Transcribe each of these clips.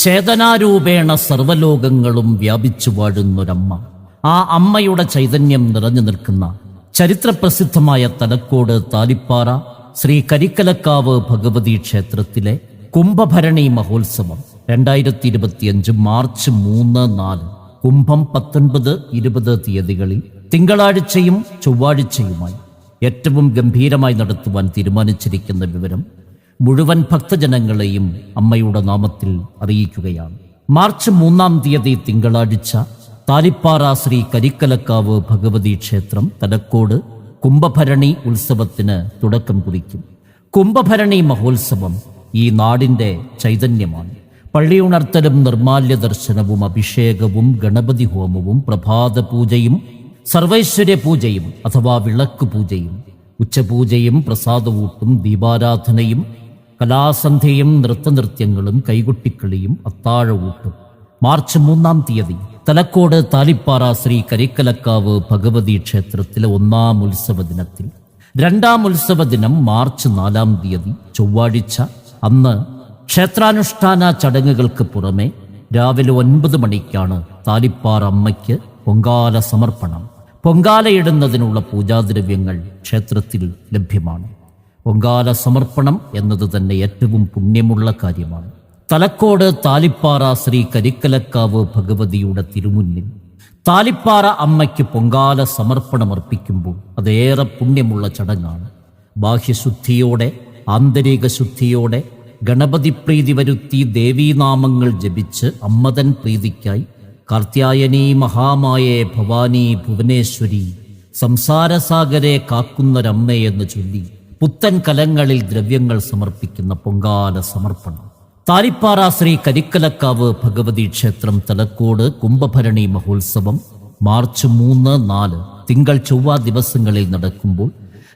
ചേതനാരൂപേണ സർവ്വലോകങ്ങളും വ്യാപിച്ചു വാഴുന്നൊരമ്മ. ആ അമ്മയുടെ ചൈതന്യം നിറഞ്ഞു നിൽക്കുന്ന ചരിത്രപ്രസിദ്ധമായ തലക്കോട് താലിപ്പാറ ശ്രീ കരിക്കലക്കാവ് ഭഗവതി ക്ഷേത്രത്തിലെ കുംഭഭരണി മഹോത്സവം 2025 മാർച്ച് 3, 4, കുംഭം 19, 20 തീയതികളിൽ തിങ്കളാഴ്ചയും ചൊവ്വാഴ്ചയുമായി ഏറ്റവും ഗംഭീരമായി നടത്തുവാൻ തീരുമാനിച്ചിരിക്കുന്ന വിവരം മുഴുവൻ ഭക്തജനങ്ങളെയും അമ്മയുടെ നാമത്തിൽ അറിയിക്കുകയാണ്. മാർച്ച് 3 തീയതി തിങ്കളാഴ്ച താലിപ്പാറ ശ്രീ കരിക്കലക്കാവ് ഭഗവതി ക്ഷേത്രം തലക്കോട് കുംഭഭരണി ഉത്സവത്തിന് തുടക്കം കുറിക്കും. കുംഭഭരണി മഹോത്സവം ഈ നാടിൻ്റെ ചൈതന്യമാണ്. പള്ളിയുണർത്തലും നിർമാല്യ ദർശനവും അഭിഷേകവും ഗണപതി ഹോമവും പ്രഭാത പൂജയും സർവൈശ്വര്യ പൂജയും അഥവാ വിളക്ക് പൂജയും ഉച്ചപൂജയും പ്രസാദവൂട്ടും ദീപാരാധനയും കലാസന്ധ്യയും നൃത്തനൃത്യങ്ങളും കൈകൊട്ടിക്കളിയും അത്താഴവൂട്ടും. മാർച്ച് 3 തീയതി തലക്കോട് താലിപ്പാറ ശ്രീ കരിക്കലക്കാവ് ഭഗവതി ക്ഷേത്രത്തിലെ 1-ാം ഉത്സവ ദിനത്തിൽ 2-ാം ഉത്സവ ദിനം മാർച്ച് 4 തീയതി ചൊവ്വാഴ്ച. അന്ന് ക്ഷേത്രാനുഷ്ഠാന ചടങ്ങുകൾക്ക് പുറമെ രാവിലെ 9 മണിക്കാണ് താലിപ്പാറ അമ്മയ്ക്ക് പൊങ്കാല സമർപ്പണം. പൊങ്കാലയിടുന്നതിനുള്ള പൂജാദ്രവ്യങ്ങൾ ക്ഷേത്രത്തിൽ ലഭ്യമാണ്. പൊങ്കാല സമർപ്പണം എന്നത് തന്നെ ഏറ്റവും പുണ്യമുള്ള കാര്യമാണ്. തലക്കോട് താലിപ്പാറ ശ്രീ കരിക്കലക്കാവ് ഭഗവതിയുടെ തിരുമുന്നിൽ താലിപ്പാറ അമ്മയ്ക്ക് പൊങ്കാല സമർപ്പണമർപ്പിക്കുമ്പോൾ അതേറെ പുണ്യമുള്ള ചടങ്ങാണ്. ബാഹ്യശുദ്ധിയോടെ ആന്തരിക ശുദ്ധിയോടെ ഗണപതി പ്രീതി വരുത്തി ദേവീനാമങ്ങൾ ജപിച്ച് അമ്മതൻ പ്രീതിക്കായി കാർത്യായനീ മഹാമായേ ഭവാനി ഭുവനേശ്വരി സംസാരസാഗരെ കാക്കുന്നൊരമ്മയെന്ന് ചൊല്ലി പുത്തൻ കലങ്ങളിൽ ദ്രവ്യങ്ങൾ സമർപ്പിക്കുന്ന പൊങ്കാല സമർപ്പണം. താലിപ്പാറ ശ്രീ കരിക്കലക്കാവ് ഭഗവതി ക്ഷേത്രം തലക്കോട് കുംഭഭരണി മഹോത്സവം മാർച്ച് 3, 4 തിങ്കൾ ചൊവ്വ ദിവസങ്ങളിൽ നടക്കുമ്പോൾ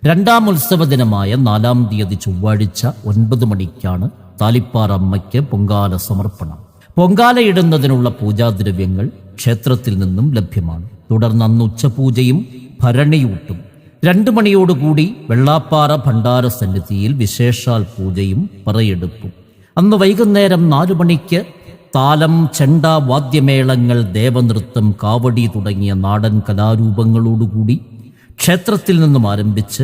2-ാം ഉത്സവ ദിനമായ 4-ാം തീയതി ചൊവ്വാഴ്ച 9 മണിക്കാണ് താലിപ്പാറ അമ്മയ്ക്ക് പൊങ്കാല സമർപ്പണം. പൊങ്കാലയിടുന്നതിനുള്ള പൂജാദ്രവ്യങ്ങൾ ക്ഷേത്രത്തിൽ നിന്നും ലഭ്യമാണ്. തുടർന്ന് അന്ന് ഉച്ചപൂജയും ഭരണിയൂട്ടും. 2 മണിയോടുകൂടി വെള്ളാപ്പാറ ഭണ്ഡാര സന്നിധിയിൽ വിശേഷാൽ പൂജയും പറയെടുപ്പും. അന്ന് വൈകുന്നേരം 4 മണിക്ക് താലം, ചെണ്ട, വാദ്യമേളങ്ങൾ, ദേവനൃത്തം, കാവടി തുടങ്ങിയ നാടൻ കലാരൂപങ്ങളോടുകൂടി ക്ഷേത്രത്തിൽ നിന്നും ആരംഭിച്ച്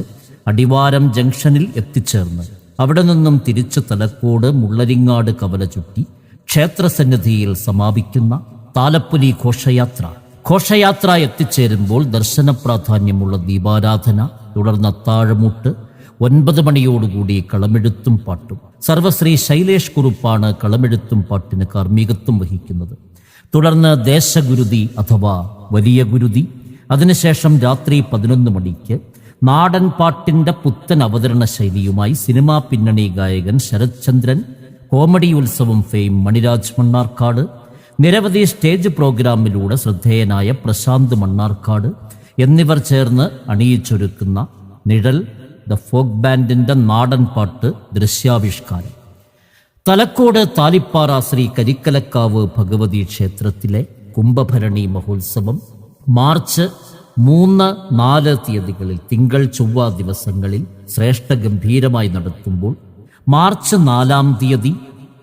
അടിവാരം ജംഗ്ഷനിൽ എത്തിച്ചേർന്ന് അവിടെ നിന്നും തിരിച്ച് തലക്കോട് മുള്ളരിങ്ങാട് കവല ചുറ്റി ക്ഷേത്രസന്നിധിയിൽ സമാപിക്കുന്ന താലപ്പൊലി ഘോഷയാത്ര എത്തിച്ചേരുമ്പോൾ ദർശന പ്രാധാന്യമുള്ള ദീപാരാധന, തുടർന്ന് അത്താഴമൂട്ട്, 9 മണിയോടുകൂടി കളമെഴുത്തും പാട്ടും. സർവശ്രീ ശൈലേഷ് കുറുപ്പാണ് കളമെഴുത്തും പാട്ടിന് കാർമ്മികത്വം വഹിക്കുന്നത്. തുടർന്ന് ദേശഗുരുതി അഥവാ വലിയ ഗുരുതി. അതിനുശേഷം രാത്രി 11 മണിക്ക് നാടൻ പാട്ടിൻ്റെ പുത്തൻ അവതരണ ശൈലിയുമായി സിനിമാ പിന്നണി ഗായകൻ ശരത്ചന്ദ്രൻ, കോമഡി ഉത്സവം ഫെയിം മണിരാജ് മണ്ണാർക്കാട്, നിരവധി സ്റ്റേജ് പ്രോഗ്രാമിലൂടെ ശ്രദ്ധേയനായ പ്രശാന്ത് മണ്ണാർക്കാട് എന്നിവർ ചേർന്ന് അണിയിച്ചൊരുക്കുന്ന നിഴൽ ദ ഫോക്ക് ബാൻഡിൻ്റെ നാടൻ പാട്ട് ദൃശ്യാവിഷ്കാരം. തലക്കോട് താലിപ്പാറ ശ്രീ കരിക്കലക്കാവ് ഭഗവതി ക്ഷേത്രത്തിലെ കുംഭഭരണി മഹോത്സവം മാർച്ച് 3, 4 തീയതികളിൽ തിങ്കൾ ചൊവ്വ ദിവസങ്ങളിൽ ശ്രേഷ്ഠ ഗംഭീരമായി നടത്തുമ്പോൾ മാർച്ച് 4 തീയതി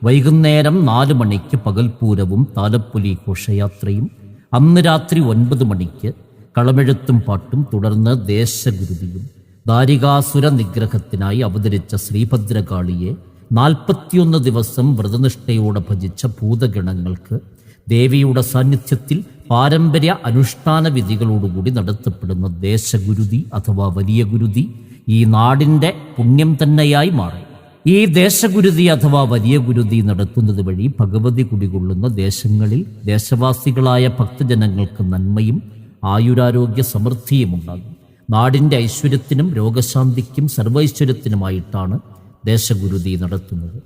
വൈകുന്നേരം 4 മണിക്ക് പകൽപൂരവും താലപ്പൊലി ഘോഷയാത്രയും, അന്ന് രാത്രി 9 മണിക്ക് കളമെഴുത്തും പാട്ടും, തുടർന്ന് ദേശഗുരുതിയും. ദാരികാസുര നിഗ്രഹത്തിനായി അവതരിച്ച ശ്രീഭദ്രകാളിയെ 41 ദിവസം വ്രതനിഷ്ഠയോടെ ഭജിച്ച ഭൂതഗണങ്ങൾക്ക് ദേവിയുടെ സാന്നിധ്യത്തിൽ പാരമ്പര്യ അനുഷ്ഠാന വിധികളോടുകൂടി നടത്തപ്പെടുന്ന ദേശഗുരുതി അഥവാ വലിയ ഗുരുതി ഈ നാടിൻ്റെ പുണ്യം തന്നെയായി മാറി. ഈ ദേശഗുരുതി അഥവാ വലിയ ഗുരുതി നടത്തുന്നത് വഴി ഭഗവതി കുടികൊള്ളുന്ന ദേശങ്ങളിൽ ദേശവാസികളായ ഭക്തജനങ്ങൾക്ക് നന്മയും ആയുരാരോഗ്യ സമൃദ്ധിയും ഉണ്ടാകും. നാടിൻ്റെ ഐശ്വര്യത്തിനും രോഗശാന്തിക്കും സർവൈശ്വര്യത്തിനുമായിട്ടാണ് ദേശഗുരുതി നടത്തുന്നത്.